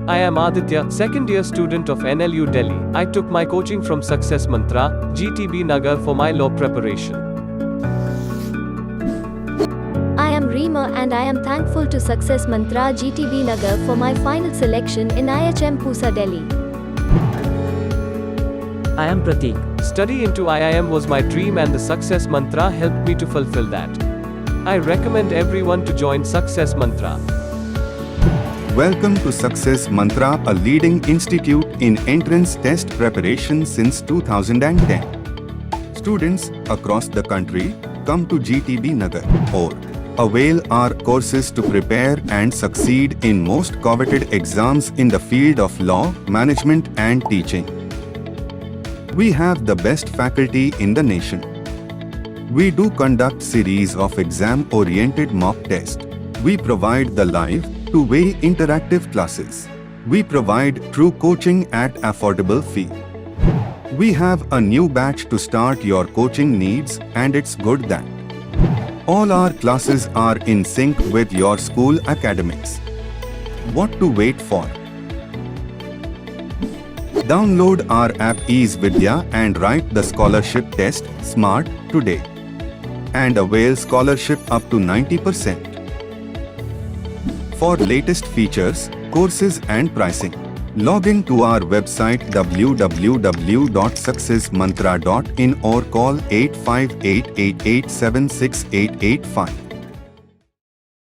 I am Aditya, second year student of NLU Delhi. I took my coaching from Success Mantra, GTB Nagar for my law preparation. I am Reema and I am thankful to Success Mantra GTB Nagar for my final selection in IHM Pusa, Delhi. I am Prateek. Study into IIM was my dream and the Success Mantra helped me to fulfill that. I recommend everyone to join Success Mantra. Welcome to Success Mantra, a leading institute in entrance test preparation since 2010. Students across the country come to GTB Nagar or avail our courses to prepare and succeed in most coveted exams in the field of law, management and teaching. We have the best faculty in the nation. We do conduct series of exam-oriented mock tests. We provide the live, two-way interactive classes. We provide true coaching at affordable fee. We have a new batch to start your coaching needs, and it's good that all our classes are in sync with your school academics. What to wait for? Download our app Ease Vidya and write the scholarship test SMART today and avail scholarship up to 90%. For latest features, courses and pricing, log in to our website www.successmantra.in or call 8588876885.